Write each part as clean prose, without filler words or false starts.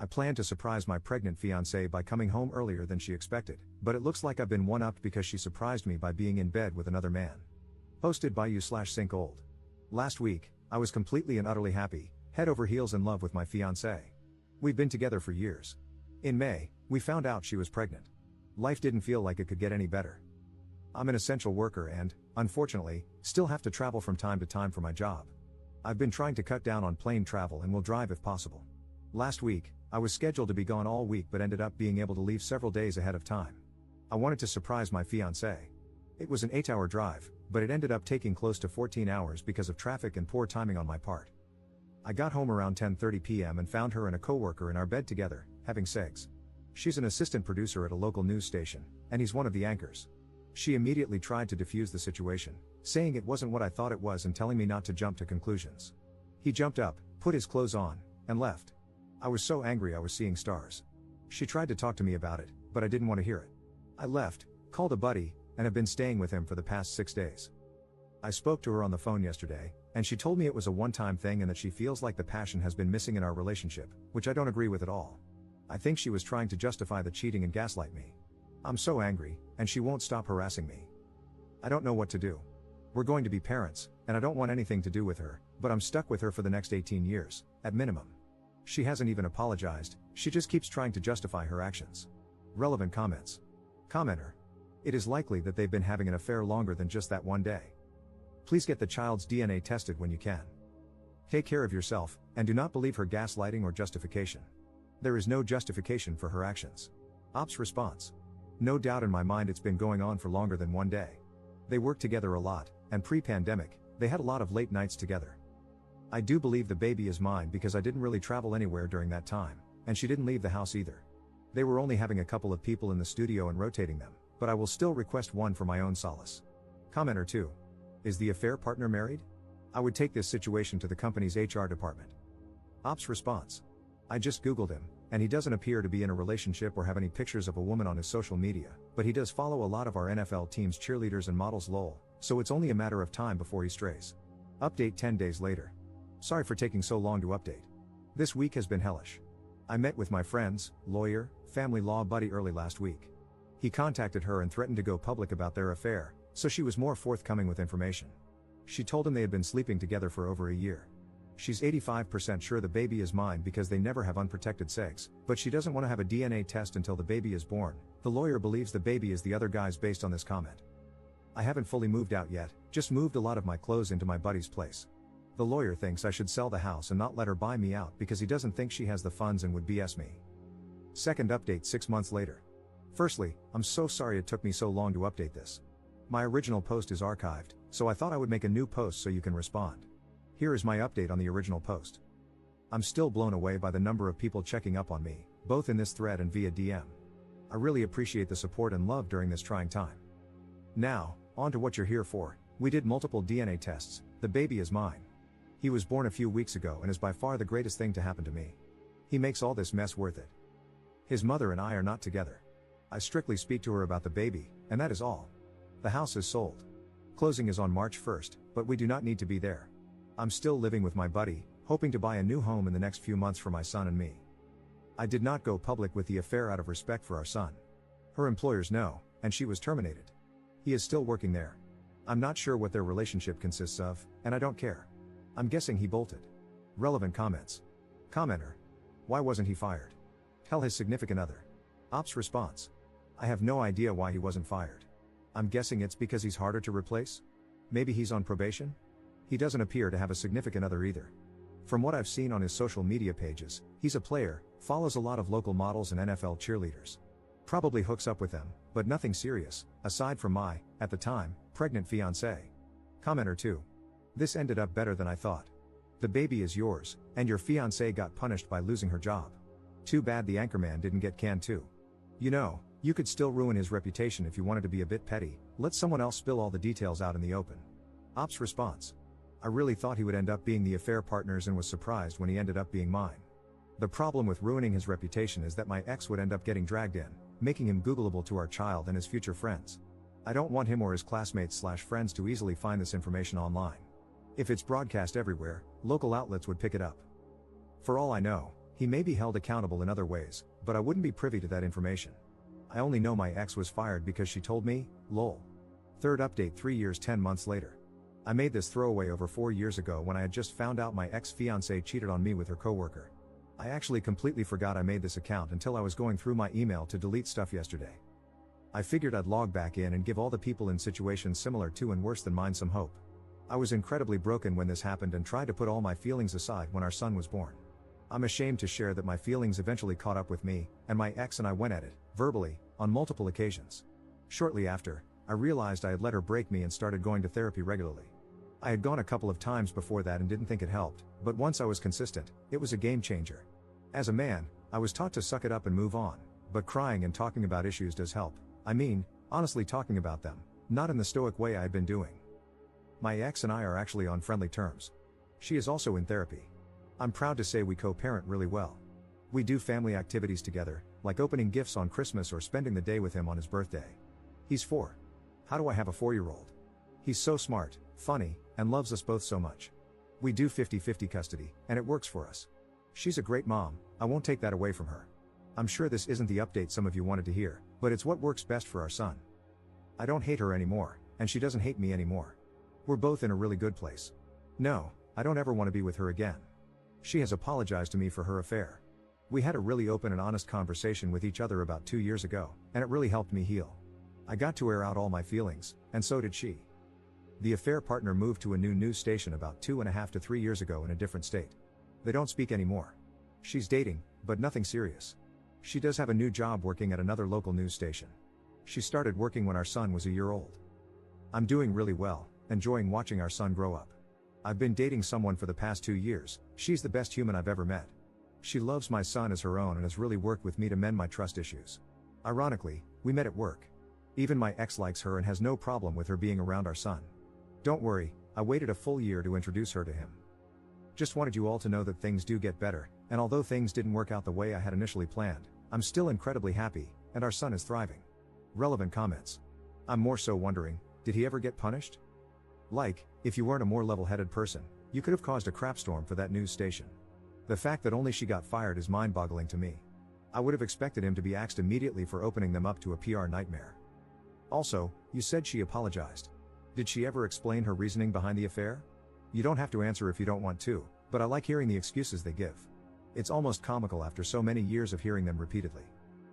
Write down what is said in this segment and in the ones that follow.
I planned to surprise my pregnant fiancée by coming home earlier than she expected, but it looks like I've been one-upped because she surprised me by being in bed with another man. Posted by you/SyncOld. Last week, I was completely and utterly happy, head over heels in love with my fiancée. We've been together for years. In May, we found out she was pregnant. Life didn't feel like it could get any better. I'm an essential worker and, unfortunately, still have to travel from time to time for my job. I've been trying to cut down on plane travel and will drive if possible. Last week, I was scheduled to be gone all week but ended up being able to leave several days ahead of time. I wanted to surprise my fiancée. It was an 8-hour drive, but it ended up taking close to 14 hours because of traffic and poor timing on my part. I got home around 10:30 p.m. and found her and a coworker in our bed together, having sex. She's an assistant producer at a local news station, and he's one of the anchors. She immediately tried to defuse the situation, saying it wasn't what I thought it was and telling me not to jump to conclusions. He jumped up, put his clothes on, and left. I was so angry I was seeing stars. She tried to talk to me about it, but I didn't want to hear it. I left, called a buddy, and have been staying with him for the past 6 days. I spoke to her on the phone yesterday, and she told me it was a one-time thing and that she feels like the passion has been missing in our relationship, which I don't agree with at all. I think she was trying to justify the cheating and gaslight me. I'm so angry, and she won't stop harassing me. I don't know what to do. We're going to be parents, and I don't want anything to do with her, but I'm stuck with her for the next 18 years, at minimum. She hasn't even apologized, she just keeps trying to justify her actions. Relevant comments. Commenter. It is likely that they've been having an affair longer than just that one day. Please get the child's DNA tested when you can. Take care of yourself, and do not believe her gaslighting or justification. There is no justification for her actions. Ops response. No doubt in my mind it's been going on for longer than one day. They worked together a lot, and pre-pandemic, they had a lot of late nights together. I do believe the baby is mine because I didn't really travel anywhere during that time, and she didn't leave the house either. They were only having a couple of people in the studio and rotating them, but I will still request one for my own solace. Commenter 2. Is the affair partner married? I would take this situation to the company's HR department. Ops response. I just googled him, and he doesn't appear to be in a relationship or have any pictures of a woman on his social media, but he does follow a lot of our NFL team's cheerleaders and models lol, so it's only a matter of time before he strays. Update 10 days later. Sorry for taking so long to update. This week has been hellish. I met with my friend's lawyer, family law buddy early last week. He contacted her and threatened to go public about their affair, so she was more forthcoming with information. She told him they had been sleeping together for over a year. She's 85% sure the baby is mine because they never have unprotected sex, but she doesn't want to have a DNA test until the baby is born. The lawyer believes the baby is the other guy's based on this comment. I haven't fully moved out yet, just moved a lot of my clothes into my buddy's place. The lawyer thinks I should sell the house and not let her buy me out because he doesn't think she has the funds and would BS me. Second update 6 months later. Firstly, I'm so sorry it took me so long to update this. My original post is archived, so I thought I would make a new post so you can respond. Here is my update on the original post. I'm still blown away by the number of people checking up on me, both in this thread and via DM. I really appreciate the support and love during this trying time. Now, on to what you're here for. We did multiple DNA tests, the baby is mine. He was born a few weeks ago and is by far the greatest thing to happen to me. He makes all this mess worth it. His mother and I are not together. I strictly speak to her about the baby, and that is all. The house is sold. Closing is on March 1st, but we do not need to be there. I'm still living with my buddy, hoping to buy a new home in the next few months for my son and me. I did not go public with the affair out of respect for our son. Her employers know, and she was terminated. He is still working there. I'm not sure what their relationship consists of, and I don't care. I'm guessing he bolted. Relevant comments. Commenter. Why wasn't he fired? Tell his significant other. Ops response. I have no idea why he wasn't fired. I'm guessing it's because he's harder to replace? Maybe he's on probation? He doesn't appear to have a significant other either. From what I've seen on his social media pages, he's a player, follows a lot of local models and NFL cheerleaders. Probably hooks up with them, but nothing serious, aside from my, at the time, pregnant fiancée. Commenter 2. This ended up better than I thought. The baby is yours, and your fiancée got punished by losing her job. Too bad the anchorman didn't get canned too. You know, you could still ruin his reputation if you wanted to be a bit petty, let someone else spill all the details out in the open. Ops response. I really thought he would end up being the affair partners and was surprised when he ended up being mine. The problem with ruining his reputation is that my ex would end up getting dragged in, making him Googleable to our child and his future friends. I don't want him or his classmates/friends to easily find this information online. If it's broadcast everywhere, local outlets would pick it up. For all I know, He may be held accountable in other ways, but I wouldn't be privy to that information. I only know my ex was fired because she told me, lol. Third update 3 years 10 months later. I made this throwaway over 4 years ago when I had just found out my ex-fiancée cheated on me with her coworker. I actually completely forgot I made this account until I was going through my email to delete stuff yesterday. I figured I'd log back in and give all the people in situations similar to and worse than mine some hope. I was incredibly broken when this happened and tried to put all my feelings aside when our son was born. I'm ashamed to share that my feelings eventually caught up with me, and my ex and I went at it, verbally, on multiple occasions. Shortly after, I realized I had let her break me and started going to therapy regularly. I had gone a couple of times before that and didn't think it helped, but once I was consistent, it was a game changer. As a man, I was taught to suck it up and move on, but crying and talking about issues does help. I mean, honestly talking about them, not in the stoic way I had been doing. My ex and I are actually on friendly terms. She is also in therapy. I'm proud to say we co-parent really well. We do family activities together, like opening gifts on Christmas or spending the day with him on his birthday. He's 4. How do I have a 4-year-old? He's so smart, funny, and loves us both so much. We do 50-50 custody, and it works for us. She's a great mom, I won't take that away from her. I'm sure this isn't the update some of you wanted to hear, but it's what works best for our son. I don't hate her anymore, and she doesn't hate me anymore. We're both in a really good place. No, I don't ever want to be with her again. She has apologized to me for her affair. We had a really open and honest conversation with each other about 2 years ago, and it really helped me heal. I got to air out all my feelings, and so did she. The affair partner moved to a new news station about 2.5 to 3 years ago in a different state. They don't speak anymore. She's dating, but nothing serious. She does have a new job working at another local news station. She started working when our son was a year old. I'm doing really well, enjoying watching our son grow up. I've been dating someone for the past 2 years, she's the best human I've ever met. She loves my son as her own and has really worked with me to mend my trust issues. Ironically, we met at work. Even my ex likes her and has no problem with her being around our son. Don't worry, I waited a full year to introduce her to him. Just wanted you all to know that things do get better, and although things didn't work out the way I had initially planned, I'm still incredibly happy, and our son is thriving. Relevant comments. I'm more so wondering, did he ever get punished? Like, if you weren't a more level-headed person, you could have caused a crapstorm for that news station. The fact that only she got fired is mind-boggling to me. I would have expected him to be axed immediately for opening them up to a PR nightmare. Also, you said she apologized. Did she ever explain her reasoning behind the affair? You don't have to answer if you don't want to, but I like hearing the excuses they give. It's almost comical after so many years of hearing them repeatedly.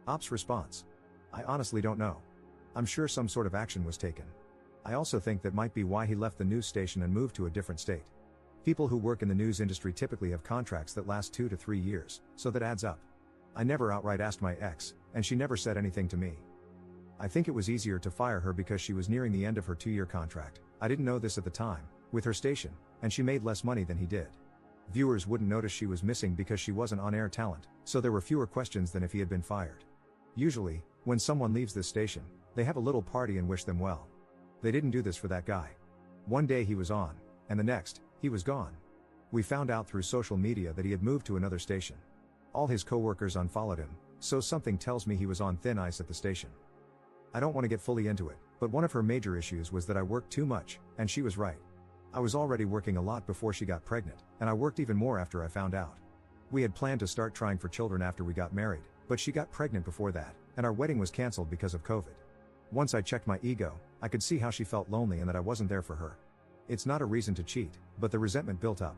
Ops response. I honestly don't know. I'm sure some sort of action was taken. I also think that might be why he left the news station and moved to a different state. People who work in the news industry typically have contracts that last 2 to 3 years, so that adds up. I never outright asked my ex, and she never said anything to me. I think it was easier to fire her because she was nearing the end of her 2-year contract. I didn't know this at the time, with her station, and she made less money than he did. Viewers wouldn't notice she was missing because she wasn't on-air talent, so there were fewer questions than if he had been fired. Usually, when someone leaves this station, they have a little party and wish them well. They didn't do this for that guy. One day he was on, and the next, he was gone. We found out through social media that he had moved to another station. All his coworkers unfollowed him, so something tells me he was on thin ice at the station. I don't want to get fully into it, but one of her major issues was that I worked too much, and she was right. I was already working a lot before she got pregnant, and I worked even more after I found out. We had planned to start trying for children after we got married, but she got pregnant before that, and our wedding was canceled because of COVID. Once I checked my ego, I could see how she felt lonely and that I wasn't there for her. It's not a reason to cheat, but the resentment built up.